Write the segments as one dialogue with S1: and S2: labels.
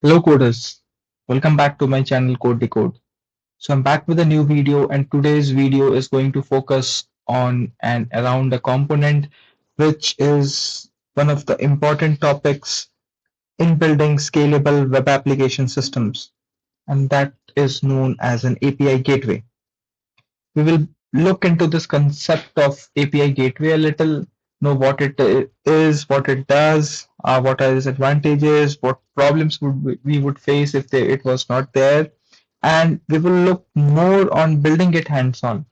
S1: Hello coders, welcome back to my channel Code Decode. So I'm back with a new video and today's video is going to focus on and around a component which is one of the important topics in building scalable web application systems, and that is known as an API gateway. We will look into this concept of API gateway a little, know what it is, what it does, what are its advantages, what problems we would face if it was not there, and we will look more on building it hands-on.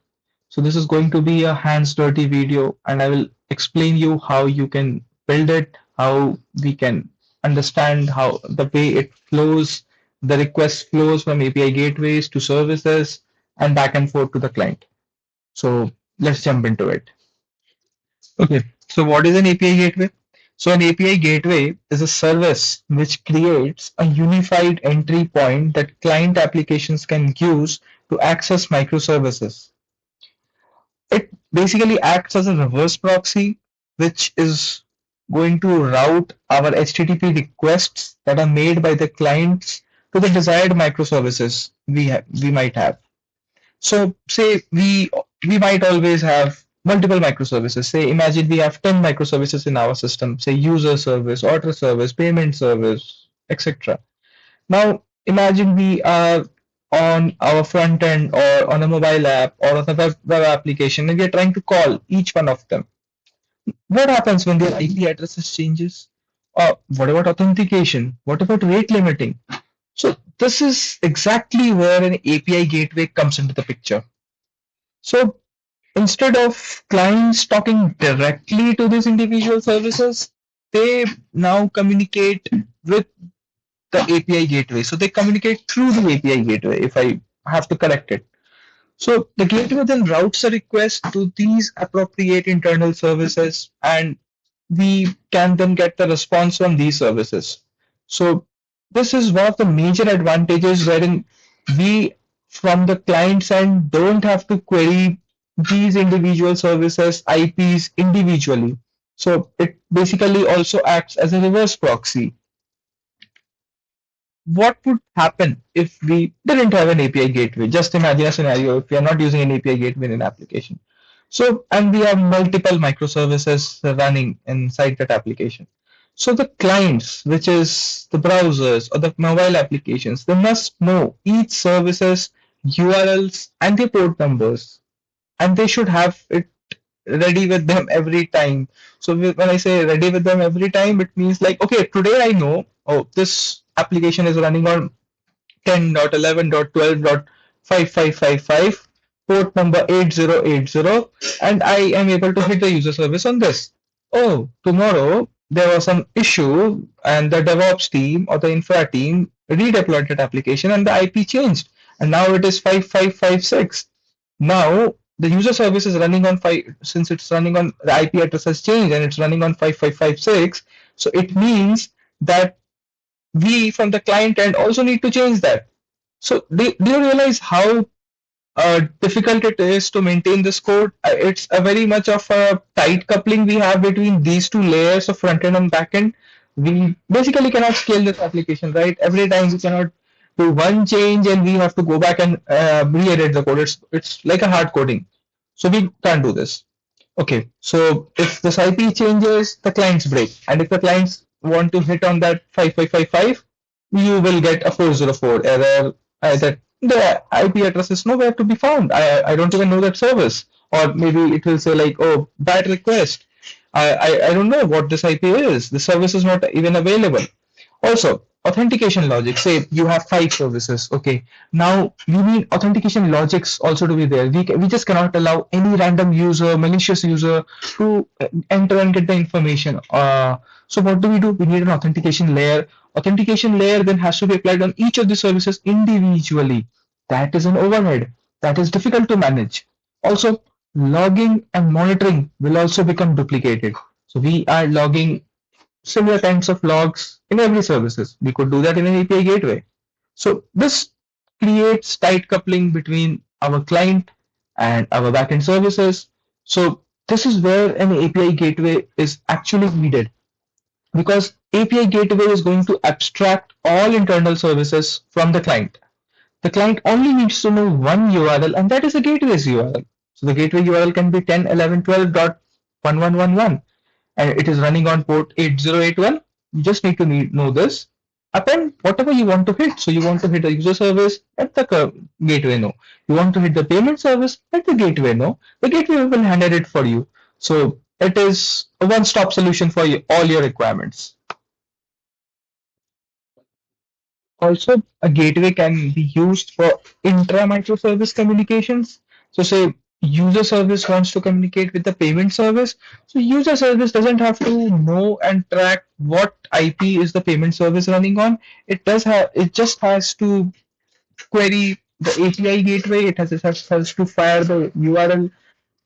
S1: So this is going to be a hands dirty video, and I will explain you how you can build it, how we can understand how the way it flows, the request flows from API gateways to services and back and forth to the client. So let's jump into it. Okay, so what is an API gateway? So an API gateway is a service which creates a unified entry point that client applications can use to access microservices. It basically acts as a reverse proxy, which is going to route our HTTP requests that are made by the clients to the desired microservices we might have. So say we might always have multiple microservices. Say imagine we have 10 microservices in our system, say user service, order service, payment service, etc. Now imagine we are on our front end or on a mobile app or on a web application and we are trying to call each one of them. What happens when their IP addresses changes? What about authentication? What about rate limiting? So this is exactly where an API gateway comes into the picture. So instead of clients talking directly to these individual services, they now communicate with the API gateway. So they communicate through the API gateway, if I have to correct it. So the gateway then routes a request to these appropriate internal services, and we can then get the response from these services. So this is one of the major advantages wherein we from the client side don't have to query these individual services IPs individually. So it basically also acts as a reverse proxy. What would happen if we didn't have an API gateway? Just imagine a scenario if we are not using an API gateway in an application. So, and we have multiple microservices running inside that application. So the clients, which is the browsers or the mobile applications, they must know each service's URLs and their port numbers, and they should have it ready with them every time. So when I say ready with them every time, it means like, okay, today I know, oh, this application is running on 10.11.12.5555, port number 8080, and I am able to hit the user service on this. Oh, tomorrow there was some issue and the DevOps team or the infra team redeployed that application and the IP changed, and now it is 5556. Now the user service is running on 5, since it's running on the IP address has changed and it's running on 5556. So it means that we from the client end also need to change that. So do you realize how difficult it is to maintain this code? It's a very much of a tight coupling we have between these two layers of front end and back end. We basically cannot scale this application, right? Every time we cannot do one change and we have to go back and re-edit the code. It's like a hard coding. So we can't do this. Okay, so if this IP changes, the clients break. And if the clients want to hit on that 5555, you will get a 404 error that the IP address is nowhere to be found. I don't even know that service. Or maybe it will say like, oh, bad request. I don't know what this IP is. The service is not even available. Also, authentication logic. Say you have 5 services. Okay, now we need authentication logics also to be there. We just cannot allow any random user, malicious user to enter and get the information. So what do? We need an authentication layer. Authentication layer then has to be applied on each of the services individually. That is an overhead. That is difficult to manage. Also, logging and monitoring will also become duplicated. So we are logging similar kinds of logs in every services. We could do that in an API gateway. So this creates tight coupling between our client and our backend services. So this is where an API gateway is actually needed. because API gateway is going to abstract all internal services from the client. The client only needs to know one URL, and that is the gateway's URL. So the gateway URL can be 10.11.12.1111, and it is running on port 8081. You just need to know this. Append whatever you want to hit. So you want to hit the user service, let the gateway know. You want to hit the payment service, let the gateway know. The gateway will handle it for you. So it is a one-stop solution for all your requirements. Also, a gateway can be used for intra-microservice communications. So say user service wants to communicate with the payment service. So user service doesn't have to know and track what IP is the payment service running on. It just has to query the API gateway. It has to fire the URL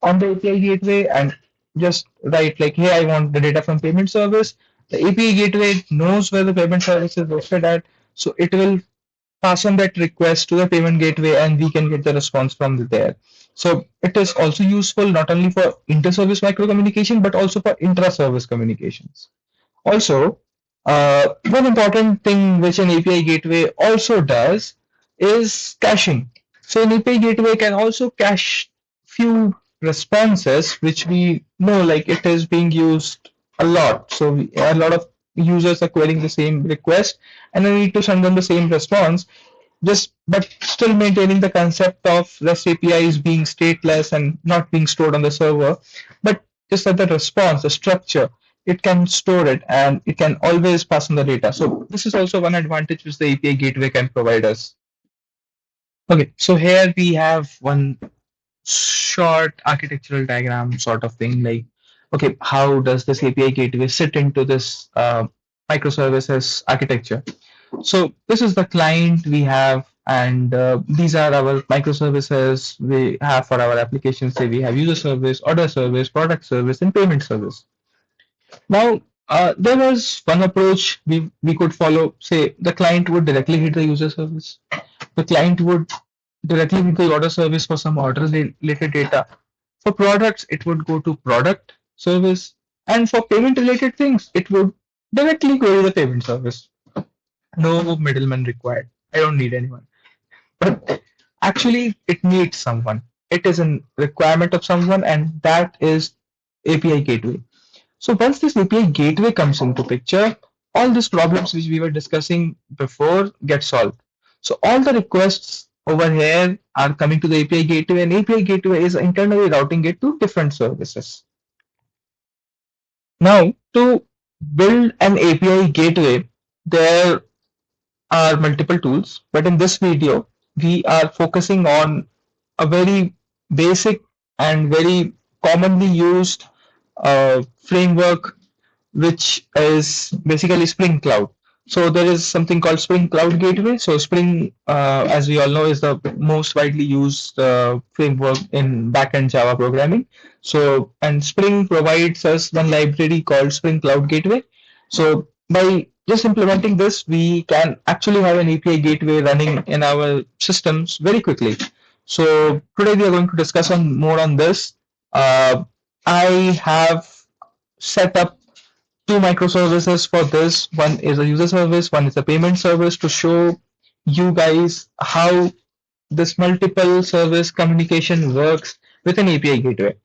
S1: on the API gateway and just write like, hey, I want the data from payment service. The API gateway knows where the payment service is located at, so it will pass on that request to the payment gateway and we can get the response from there. So it is also useful not only for inter-service micro communication but also for intra-service communications. Also, one important thing which an API gateway also does is caching. So an API gateway can also cache few responses which we know like it is being used a lot. So a lot of users are querying the same request and I need to send them the same response, just but still maintaining the concept of REST APIs being stateless and not being stored on the server, but just that the response, the structure, it can store it and it can always pass on the data. So this is also one advantage which the API gateway can provide us. Okay, so here we have one short architectural diagram sort of thing like, okay, how does this API gateway sit into this microservices architecture? So this is the client we have, and these are our microservices we have for our applications. Say we have user service, order service, product service, and payment service. Now, there was one approach we could follow. Say the client would directly hit the user service. The client would directly hit the order service for some order related data. For products, it would go to product service, and for payment related things, it would directly go to the payment service. No middleman required. I don't need anyone. But actually, it needs someone. It is a requirement of someone, and that is API gateway. So once this API gateway comes into picture, all these problems which we were discussing before get solved. So all the requests over here are coming to the API gateway, and API gateway is internally routing it to different services. Now, to build an API gateway, there are multiple tools, but in this video, we are focusing on a very basic and very commonly used framework which is basically Spring Cloud. So there is something called Spring Cloud Gateway. So Spring, as we all know, is the most widely used framework in backend Java programming. So and Spring provides us one library called Spring Cloud Gateway. So by just implementing this, we can actually have an API gateway running in our systems very quickly. So today we are going to discuss on more on this. I have set up two microservices for this. One is a user service, one is a payment service to show you guys how this multiple service communication works with an API gateway.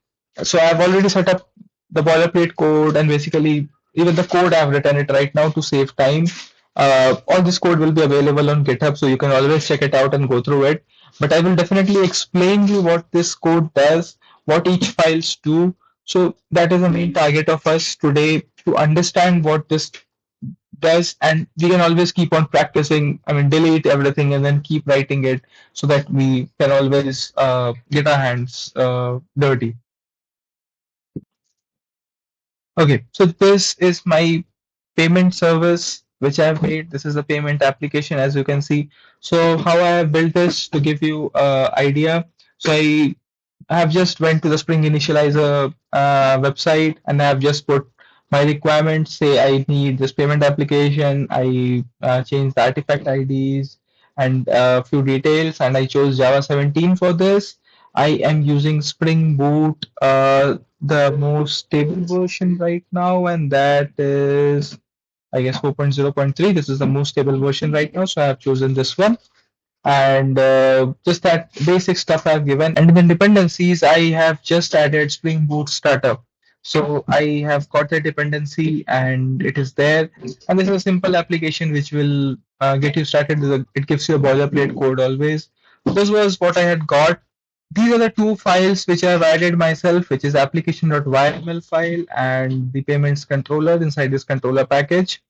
S1: So I've already set up the boilerplate code and basically even the code I've written it right now to save time. All this code will be available on GitHub, so you can always check it out and go through it. But I will definitely explain you what this code does, what each files do. So that is the main target of us today to understand what this does, and we can always keep on practicing. I mean, delete everything and then keep writing it so that we can always get our hands dirty. Okay, so this is my payment service which I have made. This is the payment application as you can see. So how I have built this to give you idea. So I have just went to the Spring Initializer website and I have just put my requirements. Say I need this payment application. I changed the artifact IDs and a few details, and I chose Java 17 for this. I am using Spring Boot, the most stable version right now, and that is I guess 4.0.3. This is the most stable version right now, so I have chosen this one. And just that basic stuff I've given. And in the dependencies, I have just added Spring Boot Startup. So I have got the dependency and it is there. And this is a simple application which will get you started. It gives you a boilerplate code always. This was what I had got. These are the two files which I've added myself, which is application.yml file and the payments controller inside this controller package.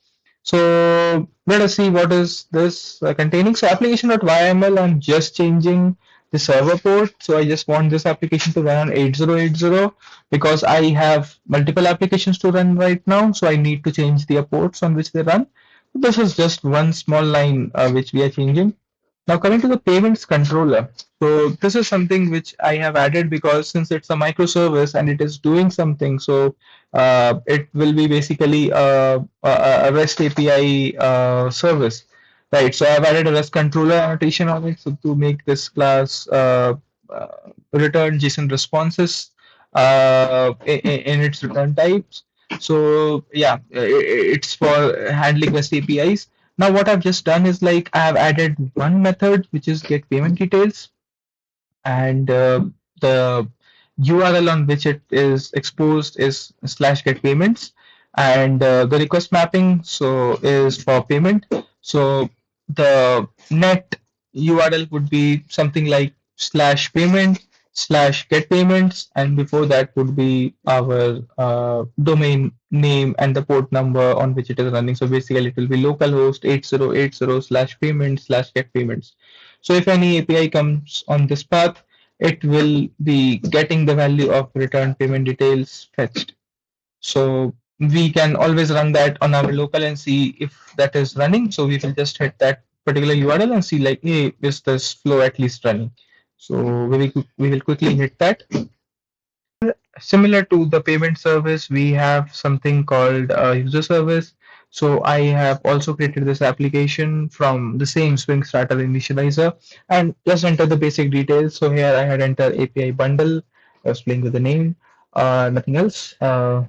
S1: So let us see what is this containing. So application.yml, I'm just changing the server port. So I just want this application to run on 8080 because I have multiple applications to run right now. So I need to change the ports on which they run. This is just one small line which we are changing. Now coming to the payments controller. So this is something which I have added because since it's a microservice and it is doing something, so it will be basically a REST API service, right? So I've added a REST controller annotation on it, so to make this class uh, return JSON responses in its return types. So yeah, it's for handling REST APIs. Now what I've just done is like I have added one method which is get payment details, and the URL on which it is exposed is slash get payments, and the request mapping so is for payment. So the net URL would be something like slash payment slash get payments, and before that would be our domain name and the port number on which it is running. So basically it will be localhost 8080 slash payment slash get payments. So if any API comes on this path, it will be getting the value of return payment details fetched. So we can always run that on our local and see if that is running. So we will just hit that particular URL and see like, hey, is this flow at least running? So we will quickly hit that. Similar to the payment service, we have something called a user service. So I have also created this application from the same Spring Starter initializer and just enter the basic details. So here I had entered API bundle. I was playing with the name, nothing else. Uh,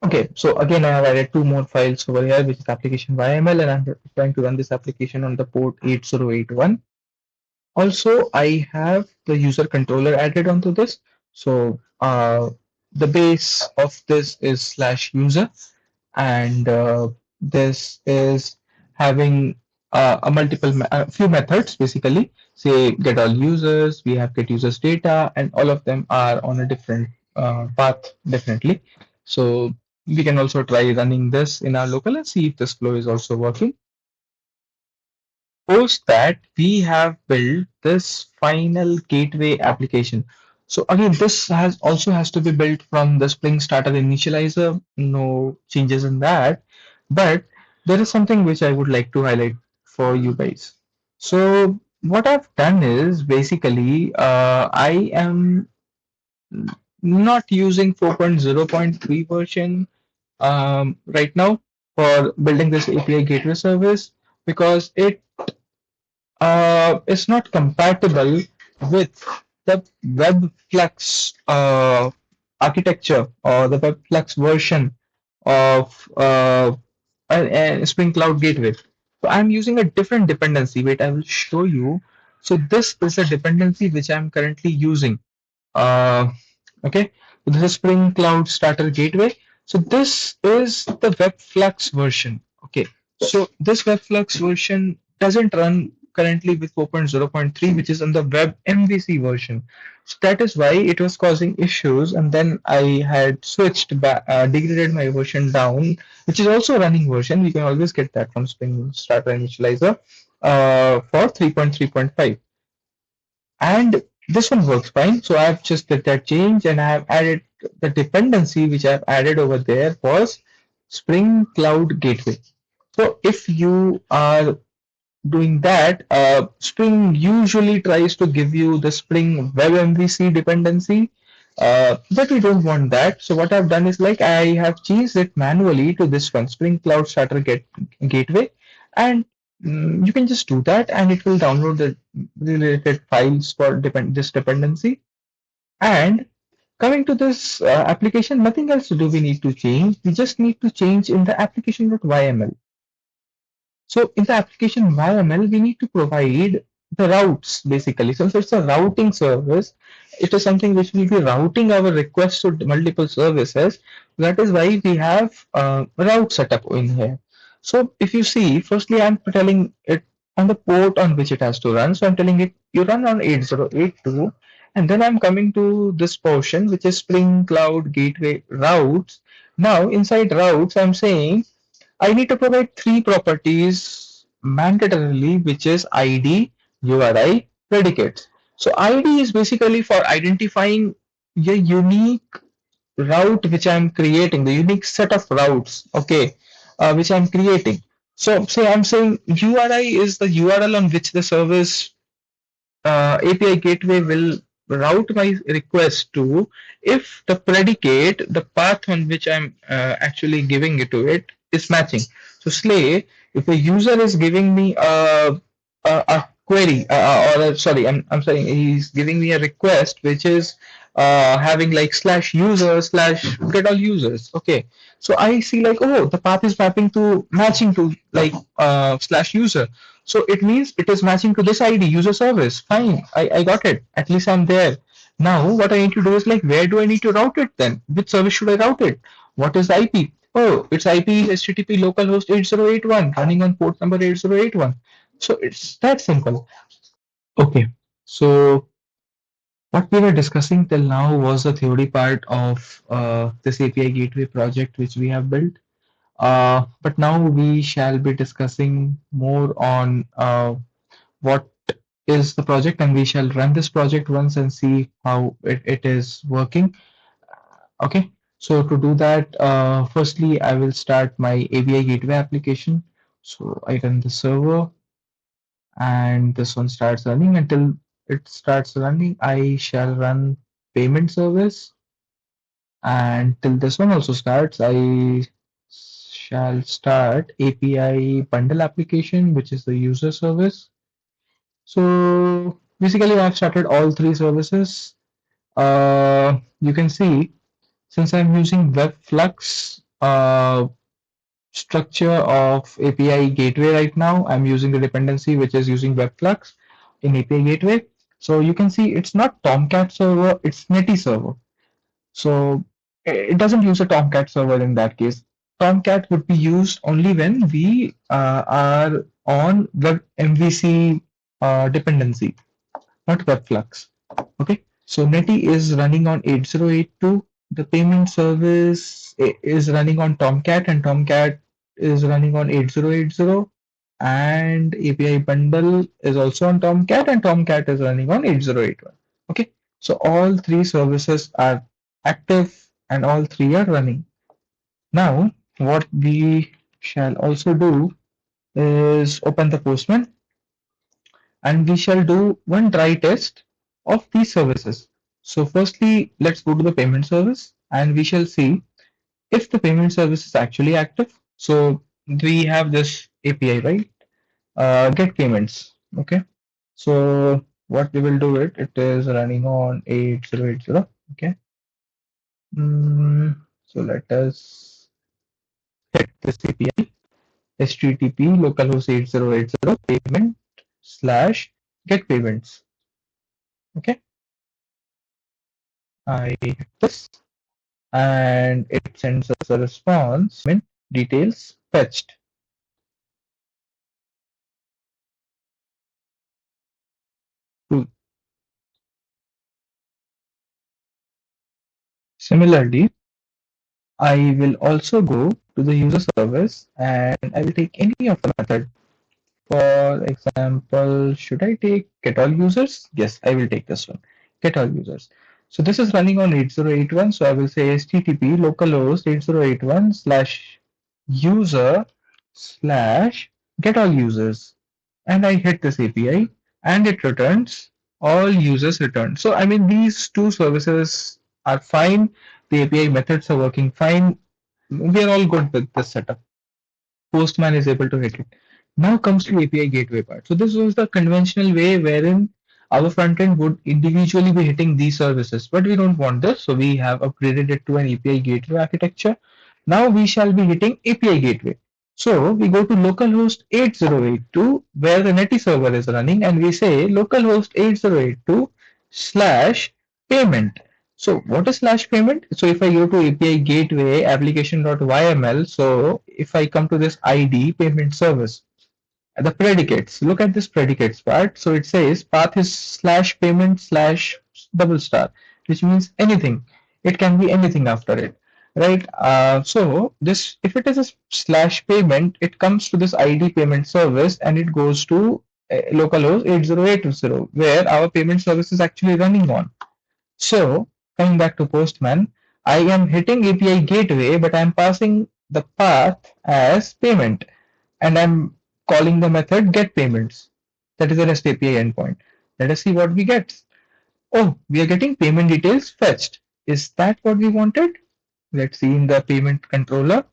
S1: okay, so again, I have added two more files over here, which is application YML, and I'm trying to run this application on the port 8081. Also, I have the user controller added onto this. So the base of this is slash user, and this is having a few methods basically. Say get all users, we have get users data, and all of them are on a different path definitely. So we can also try running this in our local and see if this flow is also working. Post that we have built this final gateway application. So again, this has also has to be built from the Spring Starter initializer. No changes in that, but there is something which I would like to highlight for you guys. So what I've done is basically I am not using 4.0.3 version right now for building this API gateway service because it's not compatible with the WebFlux architecture or the WebFlux version of Spring Cloud Gateway. So I'm using a different dependency. Wait, I will show you. So this is a dependency which I'm currently using. Uh, okay, so this is Spring Cloud Starter Gateway. So this is the WebFlux version. Okay, so this WebFlux version doesn't run currently with 4.0.3, which is on the Web MVC version. So that is why it was causing issues, and then I had switched back, degraded my version down, which is also a running version. We can always get that from Spring Starter Initializer for 3.3.5. And this one works fine. So I've just did that change and I have added the dependency which I've added over there was Spring Cloud Gateway. So if you are doing that, Spring usually tries to give you the Spring Web MVC dependency, but we don't want that. So what I've done is like I have changed it manually to this one, Spring Cloud Starter Gateway, and you can just do that, and it will download the related files for this dependency. And Coming to this application, nothing else do we need to change. We just need to change in the application.yml. So in the application YML, we need to provide the routes basically. Since it's a routing service, it is something which will be routing our requests to multiple services. That is why we have a route setup in here. So if you see, firstly, I'm telling it on the port on which it has to run. So I'm telling it you run on 8082, and then I'm coming to this portion which is Spring Cloud Gateway routes. Now inside routes, I'm saying I need to provide three properties mandatorily, which is ID, URI, predicates. So ID is basically for identifying a unique route which I'm creating, the unique set of routes, okay, which I'm creating. So say I'm saying URI is the URL on which the service API gateway will route my request to if the predicate, the path on which I'm actually giving it to it is matching. So, say if a user is giving me a query, sorry, I'm saying he's giving me a request which is having like slash user slash get all users. Okay, so I see like, oh, the path is mapping to matching to like slash user. So it means it is matching to this ID, user service. Fine, I got it. At least I'm there. Now what I need to do is like, where do I need to route it then? Which service should I route it? What is the IP? Oh, it's IP HTTP localhost 8081 running on port number 8081. So it's that simple. Okay. So what we were discussing till now was the theory part of this API gateway project which we have built. But now we shall be discussing more on what is the project, and we shall run this project once and see how it is working. Okay, so to do that, firstly I will start my API gateway application. So I run the server and this one starts running. Until it starts running, I shall run payment service, and till this one also starts, I shall start API bundle application, which is the user service. So basically, I've started all three services. You can see since I'm using WebFlux structure of API gateway right now, I'm using the dependency which is using WebFlux in API gateway. So you can see it's not Tomcat server, it's Netty server. So it doesn't use a Tomcat server in that case. Tomcat would be used only when we are on web MVC dependency, not WebFlux. Okay, so Netty is running on 8082. The payment service is running on Tomcat, and Tomcat is running on 8080. And API bundle is also on Tomcat, and Tomcat is running on 8081. Okay, so all three services are active and all three are running. Now, what we shall also do is open the Postman, and we shall do one dry test of these services. So firstly, let's go to the payment service and we shall see if the payment service is actually active. So we have this API, right? Get payments. Okay. So what we will do it is running on 8080. Okay. So let us hit this API HTTP localhost 8080 payment slash get payments. Okay. I hit this and it sends us a response. Payment details fetched. Similarly, I will also go to the user service and I will take any of the method. For example, should I take get all users? Yes, I will take this one. Get all users. So this is running on 8081. So I will say HTTP localhost 8081 slash user slash get all users. And I hit this API and it returns all users returned. So I mean these two services are fine. The API methods are working fine. We are all good with this setup. Postman is able to hit it. Now comes to API gateway part. So this was the conventional way wherein our front end would individually be hitting these services, but we don't want this, so we have upgraded it to an API gateway architecture. Now we shall be hitting API gateway. So we go to localhost 8082 where the Netty server is running, and we say localhost 8082 slash payment. So what is slash payment? So if I go to API gateway application.yml, so if I come to this ID payment service, the predicates, look at this predicates part. So it says path is slash payment slash double star, which means anything. It can be anything after it, right? So this, if it is a slash payment, it comes to this ID payment service and it goes to localhost 8080 where our payment service is actually running on. So coming back to Postman, I am hitting API gateway, but I'm passing the path as payment, and I'm calling the method get payments. That is a REST API endpoint. Let us see what we get. Oh, we are getting payment details fetched. Is that what we wanted? Let's see in the payment controller.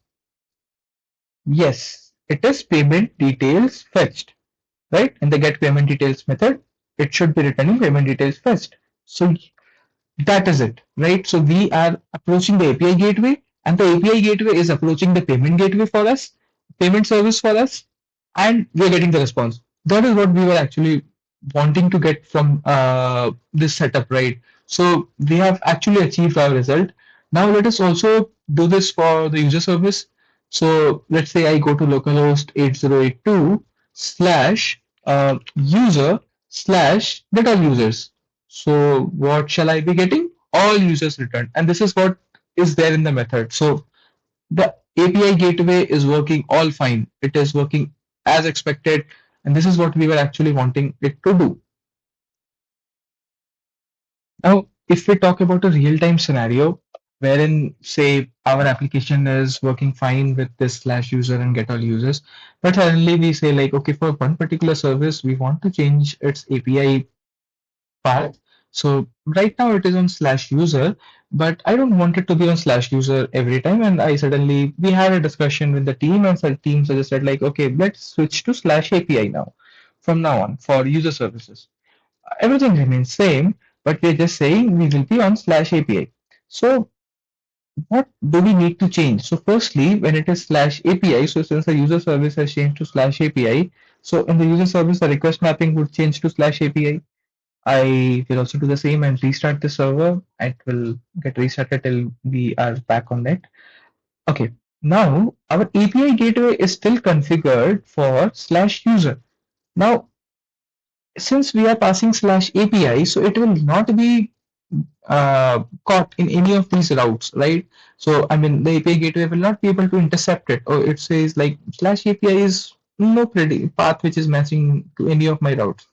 S1: Yes, it is payment details fetched, right? In the get payment details method, it should be returning payment details fetched. So that is it, right? So we are approaching the API gateway, and the API gateway is approaching the payment gateway for us, payment service for us, and we're getting the response. That is what we were actually wanting to get from this setup, right? So we have actually achieved our result. Now let us also do this for the user service. So let's say I go to localhost 8082 slash user slash get all users. So what shall I be getting? All users returned. And this is what is there in the method. So the API gateway is working all fine. It is working as expected. And this is what we were actually wanting it to do. Now, if we talk about a real-time scenario, wherein say our application is working fine with this slash user and get all users, but suddenly we say like, okay, for one particular service, we want to change its API path. So right now it is on slash user, but I don't want it to be on slash user every time. And we had a discussion with the team, and the team suggested like, okay, let's switch to slash API now, from now on for user services. Everything remains same, but we're just saying we will be on slash API. So what do we need to change? So firstly, when it is slash API, so since the user service has changed to slash API, so in the user service, the request mapping would change to slash API. I will also do the same and restart the server. It will get restarted till we are back on it. Okay, now our API gateway is still configured for slash user. Now, since we are passing slash API, so it will not be caught in any of these routes, right? So, I mean, the API gateway will not be able to intercept it, or it says like slash API is no path which is matching to any of my routes.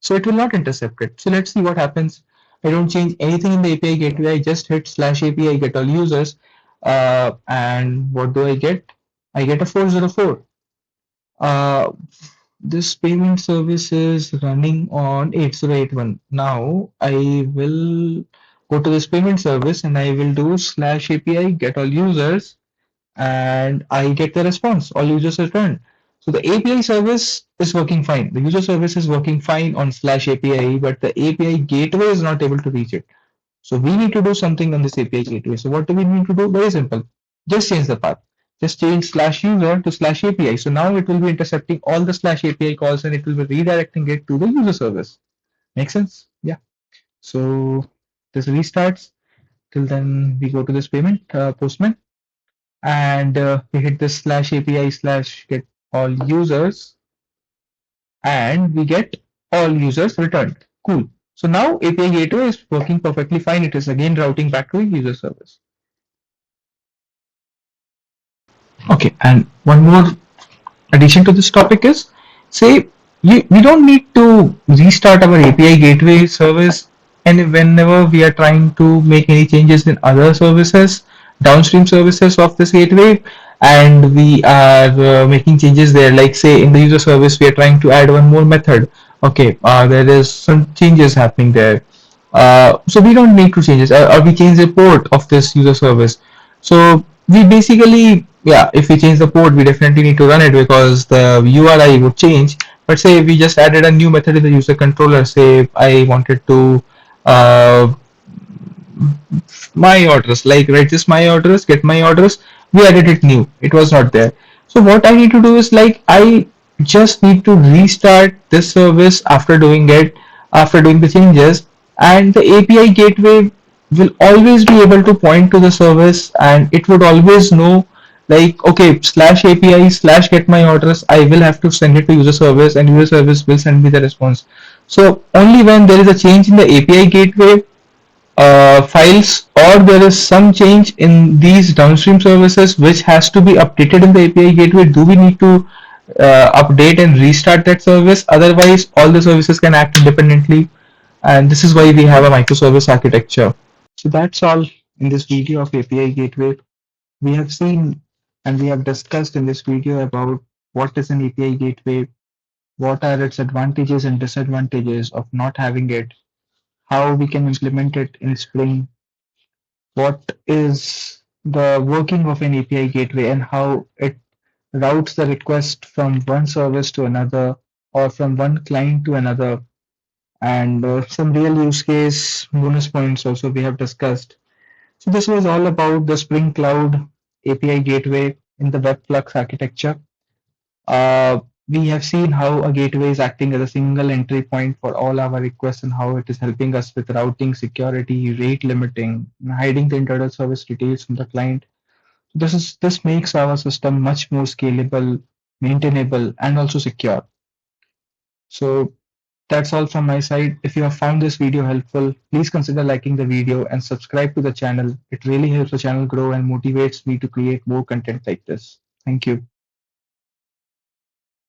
S1: So it will not intercept it. So let's see what happens. I don't change anything in the API gateway. I just hit slash API get all users. And what do I get? I get a 404. Uh, this payment service is running on 8081. Now I will go to this payment service and I will do slash API get all users, and I get the response. All users returned. So the API service is working fine. The user service is working fine on slash API, but the API gateway is not able to reach it. So we need to do something on this API gateway. So what do we need to do? Very simple. Just change the path. Just change slash user to slash API. So now it will be intercepting all the slash API calls and it will be redirecting it to the user service. Make sense? Yeah. So this restarts. Till then we go to this payment postman, and we hit this slash API slash get all users, and we get all users returned. Cool. So now API gateway is working perfectly fine. It is again routing back to a user service. Okay, and one more addition to this topic is, say we don't need to restart our API gateway service, and whenever we are trying to make any changes in other services, downstream services of this gateway, and we are making changes there, like say in the user service we are trying to add one more method. Okay, there is some changes happening there, so we don't need to change it, or we change the port of this user service. So we basically, yeah, if we change the port, we definitely need to run it because the URI would change. But say we just added a new method in the user controller. Say I wanted to uh, my orders, like write this my orders, get my orders. We added it new. It was not there. So what I need to do is like I just need to restart this service after doing it, after doing the changes, and the API gateway will always be able to point to the service, and it would always know like okay slash API slash get my orders. I will have to send it to user service, and user service will send me the response. So only when there is a change in the API gateway files, or there is some change in these downstream services which has to be updated in the API gateway, do we need to update and restart that service? Otherwise, all the services can act independently, and this is why we have a microservice architecture. So that's all in this video of API gateway. We have seen and we have discussed in this video about what is an API gateway, what are its advantages and disadvantages of not having it, how we can implement it in Spring, what is the working of an API gateway and how it routes the request from one service to another or from one client to another, and some real use case bonus points also we have discussed. So this was all about the Spring Cloud API gateway in the WebFlux architecture. Uh, we have seen how a gateway is acting as a single entry point for all our requests and how it is helping us with routing, security, rate limiting, and hiding the internal service details from the client. This makes our system much more scalable, maintainable, and also secure. So that's all from my side. If you have found this video helpful, please consider liking the video and subscribe to the channel. It really helps the channel grow and motivates me to create more content like this. Thank you.